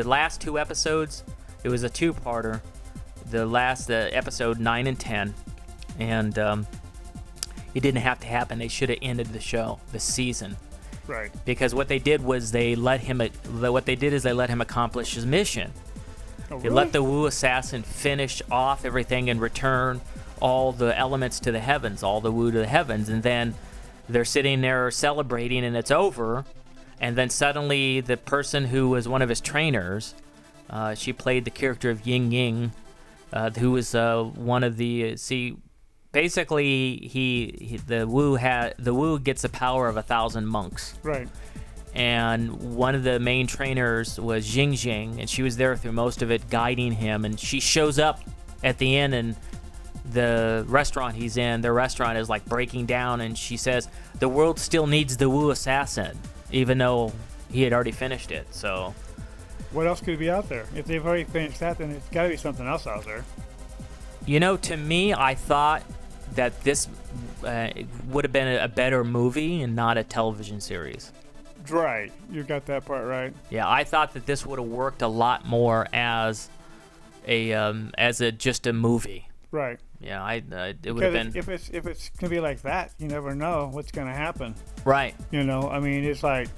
A: last two episodes, it was a two-parter. The last episode 9 and 10, and it didn't have to happen. They should have ended the season.
K: Right.
A: Because what they did was they let him accomplish his mission.
K: Oh,
A: They let the Wu Assassin finish off everything and return all the elements to the heavens, all the Wu to the heavens, and then they're sitting there celebrating, and it's over. And then suddenly, the person who was one of his trainers, she played the character of Ying Ying, who was one of the basically the Wu gets the power of 1,000 monks.
K: Right.
A: And one of the main trainers was Jing Jing, and she was there through most of it, guiding him. And she shows up at the end, and the restaurant he's in, their restaurant is like breaking down, and she says, "The world still needs the Wu Assassin," even though he had already finished it. So,
K: what else could be out there? If they've already finished that, then it's got to be something else out there.
A: You know, to me, I thought that this would have been a better movie and not a television series.
K: Right, you got that part right.
A: Yeah, I thought that this would have worked a lot more as just a movie.
K: Right.
A: Yeah, it would have been.
K: If it's gonna be like that, you never know what's gonna happen.
A: Right.
K: You know, I mean, it's like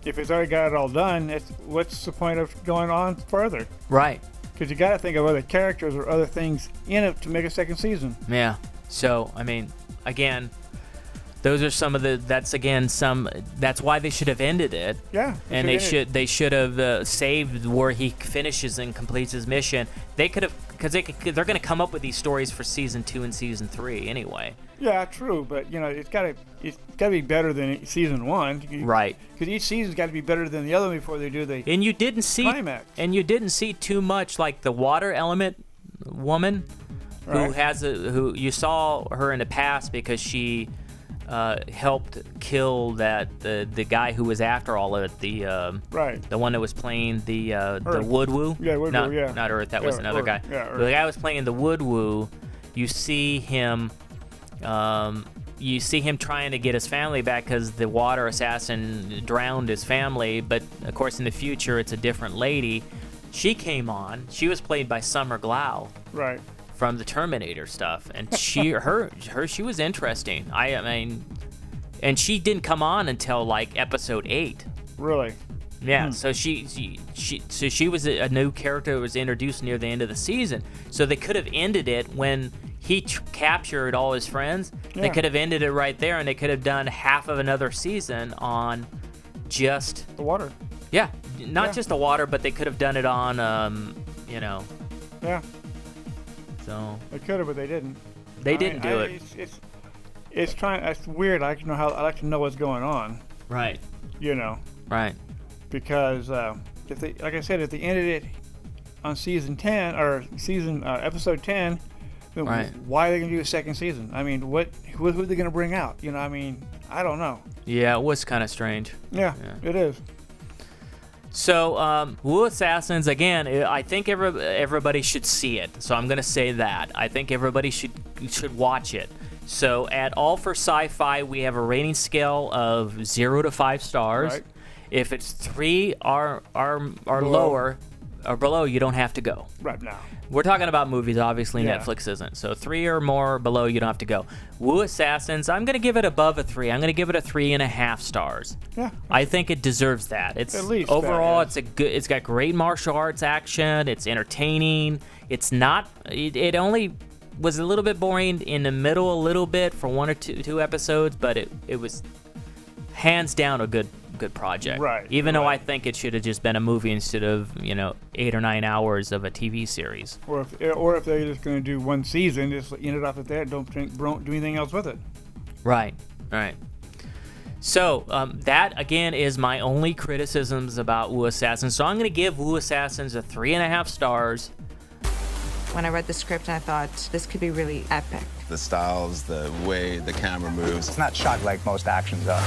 K: if it's already got it all done, what's the point of going on further?
A: Right.
K: Because you got to think of other characters or other things in it to make a second season.
A: Yeah. So, I mean, again, those are some of the. That's why they should have ended it.
K: Yeah.
A: And they should have saved where he finishes and completes his mission. They could have, because they're going to come up with these stories for season 2 and season 3 anyway.
K: Yeah, true, but it's got to be better than season 1.
A: Right.
K: Because each season's got to be better than the other before they do the
A: and you didn't see
K: climax.
A: And you didn't see too much like the water element woman,
K: right.
A: who you saw her in the past because she helped kill the guy who was after all of it,
K: right.
A: the one that was playing the Woodwoo.
K: Yeah, Woodwoo. Yeah.
A: Not Earth. That was another
K: Earth.
A: guy.
K: Yeah, Earth.
A: The guy was playing the Woodwoo. You see him. You see him trying to get his family back because the water assassin drowned his family. But of course, in the future, it's a different lady. She came on. She was played by Summer Glau.
K: Right.
A: From the Terminator stuff, and she was interesting. I mean, and she didn't come on until like episode 8.
K: Really?
A: Yeah. So she was a new character that was introduced near the end of the season. So they could have ended it when he captured all his friends.
K: Yeah.
A: They could have ended it right there, and they could have done half of another season on just
K: the water.
A: Yeah, not just the water, but they could have done it on,
K: Yeah.
A: So
K: they could have, but they didn't.
A: They didn't do it.
K: It's trying. It's weird. I like to know what's going on.
A: Right.
K: Right. Because if they ended it on season 10 or episode 10, then why are they gonna do a second season? I mean, who are they gonna bring out? I mean, I don't know.
A: Yeah, it was kind of strange.
K: Yeah, it is.
A: So, Wu Assassins, again, I think everybody should see it. So I'm going to say that. I think everybody should watch it. So at All for Sci-Fi, we have a rating scale of 0 to 5 stars.
K: Right.
A: If it's 3 or lower or below, you don't have to go.
K: Right now.
A: We're talking about movies, obviously.
K: Yeah.
A: Netflix isn't. So 3 or more below, you don't have to go. Wu Assassins, I'm going to give it above a 3. I'm going to give it a 3.5 stars.
K: Yeah.
A: I think it deserves that. It's
K: at least
A: overall,
K: that,
A: it's got great martial arts action. It's entertaining. It's not. It only was a little bit boring in the middle, a little bit for 1 or 2 episodes, but it was hands down a good project.
K: Right.
A: Even though I think it should have just been a movie instead of 8 or 9 hours of a TV series.
K: Or if they're just going to do one season, just end it off at that. Don't do anything else with it.
A: Right. So that again is my only criticisms about Wu Assassins. So I'm going to give Wu Assassins a 3.5 stars.
B: When I read the script, I thought this could be really epic.
E: The styles, the way the camera moves.
I: It's not shot like most actions are.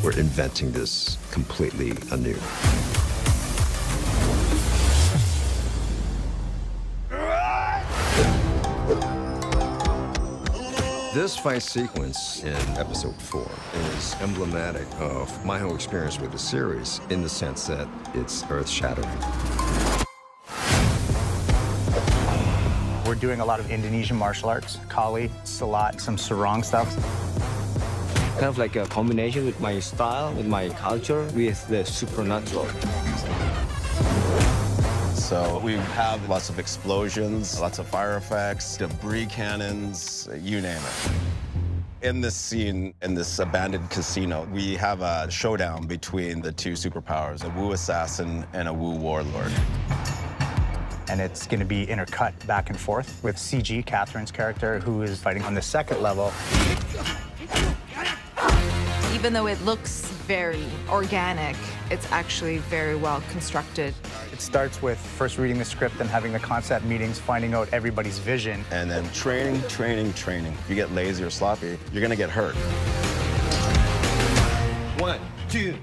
U: We're inventing this completely anew. This fight sequence in episode 4 is emblematic of my whole experience with the series in the sense that it's earth-shattering.
I: We're doing a lot of Indonesian martial arts, Kali, Silat, some Sarong stuff.
T: Kind of like a combination with my style, with my culture, with the supernatural.
E: So we have lots of explosions, lots of fire effects, debris cannons, you name it. In this scene, in this abandoned casino, we have a showdown between the 2 superpowers, a Wu assassin and a Wu warlord.
I: And it's going to be intercut back and forth with CG, Catherine's character, who is fighting on the second level.
B: Even though it looks very organic, it's actually very well constructed.
I: It starts with first reading the script and having the concept meetings, finding out everybody's vision.
E: And then training. If you get lazy or sloppy, you're going to get hurt.
U: 1, 2,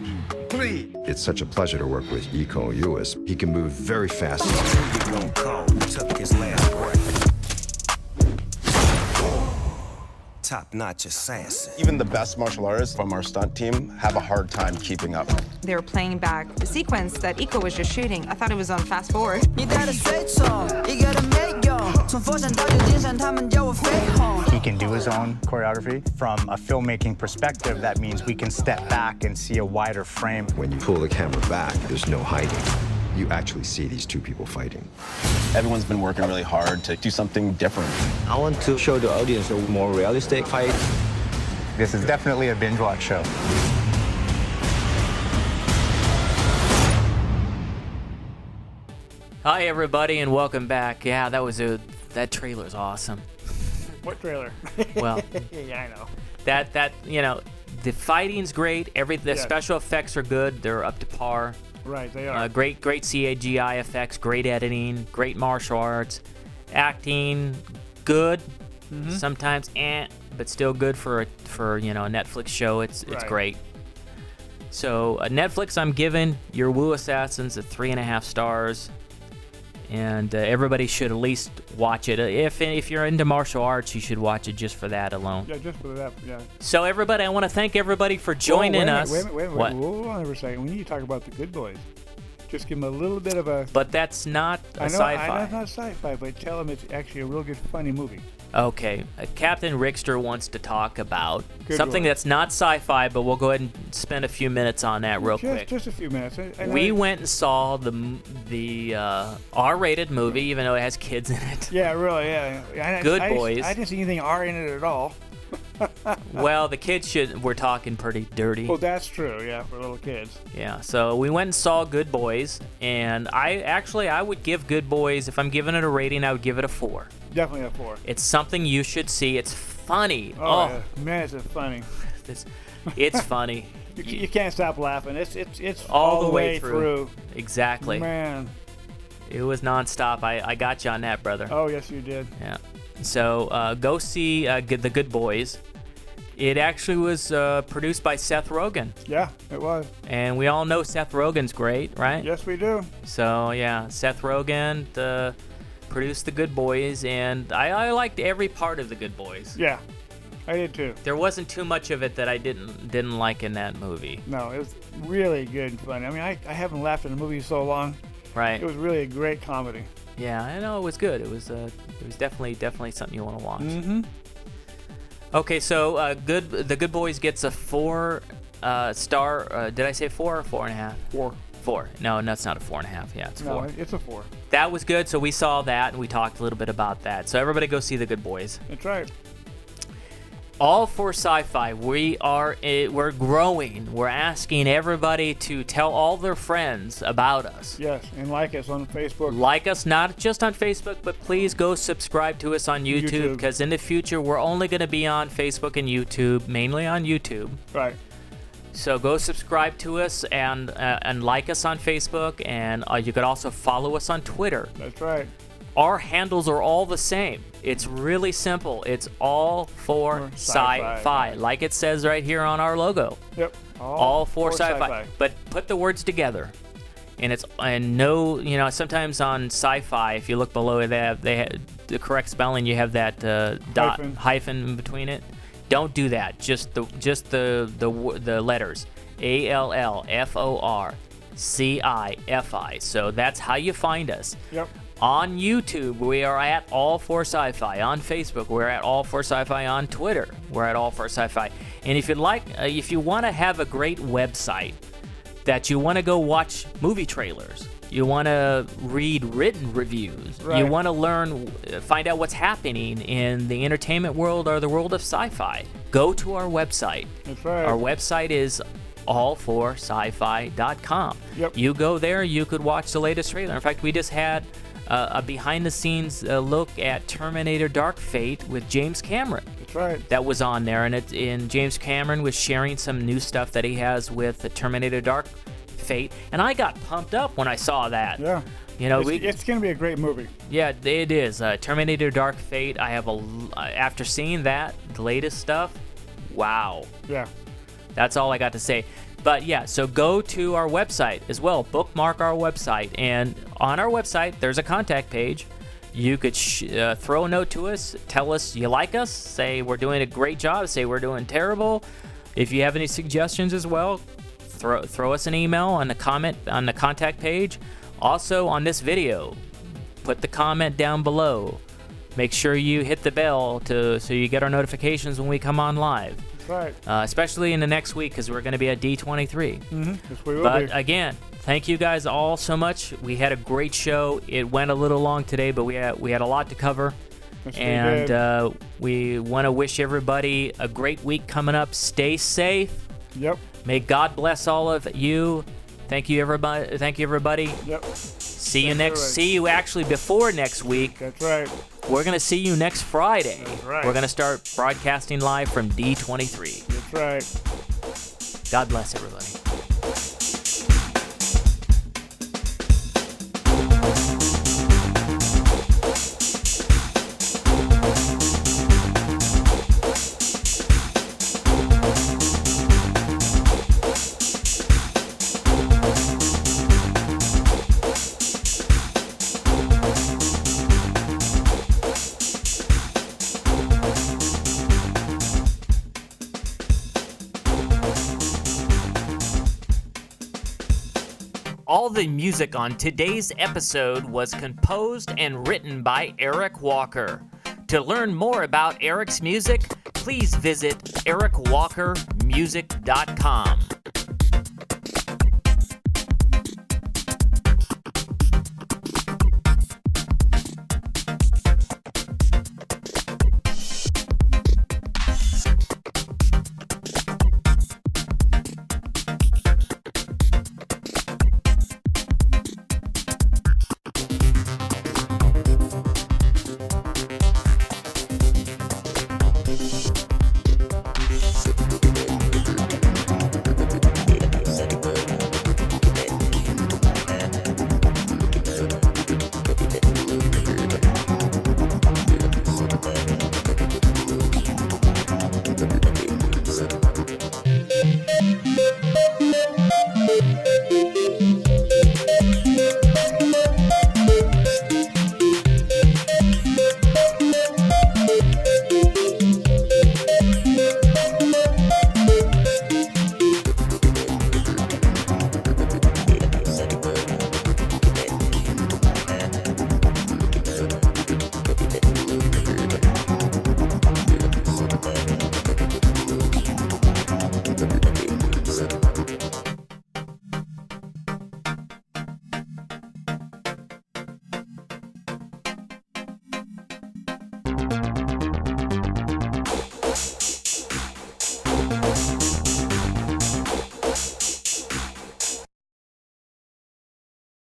U: 3. It's such a pleasure to work with Iko Uwais. He can move very fast.
F: Took his last breath. Top-notch assassin.
E: Even the best martial artists from our stunt team have a hard time keeping up.
B: They were playing back the sequence that Iko was just shooting. I thought it was on fast forward.
I: He can do his his own choreography. From a filmmaking perspective, that means we can step back and see a wider frame.
U: When you pull the camera back, there's no hiding. You actually see these two people fighting.
E: Everyone's been working really hard to do something different.
T: I want to show the audience a more realistic fight.
I: This is definitely a binge watch show.
A: Hi everybody and welcome back. Yeah, that trailer's awesome.
K: What trailer?
A: Well,
K: yeah, I know.
A: That the fighting's great. The special effects are good. They're up to par.
K: Right, they are.
A: Great CGI effects, great editing, great martial arts, acting, good. Sometimes but still good for a Netflix show. It's great. So Netflix, I'm giving your Wu Assassins a 3.5 stars. And everybody should at least watch it. If you're into martial arts, you should watch it just for that alone.
K: Yeah, just for that, yeah.
A: So everybody, I want to thank everybody for joining us.
K: Wait a minute.
A: What?
K: Hold on for a second. We need to talk about the Good Boys. Just give them a little bit of a...
A: But that's not sci-fi.
K: I know it's not sci-fi, but tell them it's actually a real good, funny movie.
A: Okay. Captain Rickster wants to talk about
K: Good
A: something
K: Boys.
A: that's not sci-fi, but we'll go ahead and spend a few minutes on that real quick.
K: Just a few minutes.
A: We went and saw the R-rated movie, even though it has kids in it.
K: Yeah, really, yeah.
A: Good Boys.
K: I didn't see anything R in it at all.
A: Well, the kids we're talking pretty dirty.
K: Well, that's true, yeah, for little kids.
A: Yeah, so we went and saw Good Boys, and I would give Good Boys, if I'm giving it a rating, I would give it a 4.
K: Definitely a 4.
A: It's something you should see. It's funny.
K: Oh. Yeah. Man, it's funny.
A: It's funny.
K: You can't stop laughing. It's
A: all the way through. Exactly.
K: Man.
A: It was nonstop. I got you on that, brother.
K: Oh, yes, you did.
A: Yeah. So go see The Good Boys. It actually was produced by Seth Rogen.
K: Yeah, it was.
A: And we all know Seth Rogen's great, right?
K: Yes, we do.
A: So, yeah, Seth Rogen produced The Good Boys, and I liked every part of The Good Boys.
K: Yeah, I did too.
A: There wasn't too much of it that I didn't like in that movie.
K: No, it was really good and funny. I mean, I haven't laughed in a movie so long.
A: Right.
K: It was really a great comedy.
A: Yeah, I know, it was good. It was definitely something you want to watch.
K: Mm-hmm.
A: Okay, so The Good Boys gets a 4 star. Did I say 4 or 4.5? 4. No, that's not a 4.5. Yeah, it's 4.
K: No, it's a 4.
A: That was good. So we saw that and we talked a little bit about that. So everybody go see The Good Boys.
K: That's right.
A: All for Sci-Fi. We're growing. We're asking everybody to tell all their friends about us.
K: Yes, and like us on Facebook.
A: Like us not just on Facebook, but please go subscribe to us on YouTube, because in the future we're only going to be on Facebook and YouTube, mainly on YouTube.
K: Right.
A: So go subscribe to us and like us on Facebook, and you could also follow us on Twitter.
K: That's right.
A: Our handles are all the same. It's really simple. It's all for sci-fi, like it says right here on our logo.
K: Yep.
A: All for sci-fi. But put the words together. And no, sometimes on sci-fi, if you look below, they have the correct spelling. You have that hyphen in between it. Don't do that. Just the letters. ALLFORCIFI. So that's how you find us.
K: Yep.
A: On YouTube, we are at All for Sci-Fi. On Facebook, we're at All for Sci-Fi. On Twitter, we're at All for Sci-Fi. And if you want to have a great website that you want to go watch movie trailers, you want to read written reviews, you want to find out what's happening in the entertainment world or the world of sci-fi, go to our website.
K: That's right.
A: Our website is allforsci-fi.com.
K: Yep.
A: You go there, you could watch the latest trailer. In fact, we just had a behind-the-scenes look at Terminator Dark Fate with James Cameron.
K: That's right.
A: That was on there, and James Cameron was sharing some new stuff that he has with the Terminator Dark Fate, and I got pumped up when I saw that.
K: Yeah. It's going to be a great movie.
A: Yeah, it is. Terminator Dark Fate. After seeing that, the latest stuff, wow.
K: Yeah.
A: That's all I got to say. But yeah, so go to our website as well. Bookmark our website. And on our website, there's a contact page. You could throw a note to us. Tell us you like us. Say we're doing a great job. Say we're doing terrible. If you have any suggestions as well, throw us an email on the comment on the contact page. Also on this video, put the comment down below. make sure you hit the bell so you get our notifications when we come on live.
K: That's right.
A: Especially in the next week because we're going to be at D23.
K: Mm-hmm. Yes, we will
A: But
K: be.
A: again, thank you guys all so much. We had a great show. It went a little long today, but we had a lot to cover.
K: Yes,
A: And we want to wish everybody a great week coming up. Stay safe.
K: Yep.
A: May God bless all of you. Thank you, everybody.
K: Yep.
A: See you actually before next week.
K: That's right.
A: We're going to see you next Friday.
K: That's right.
A: We're going to start broadcasting live from D23.
K: That's right.
A: God bless everybody. All the music on today's episode was composed and written by Eric Walker. To learn more about Eric's music, please visit ericwalkermusic.com.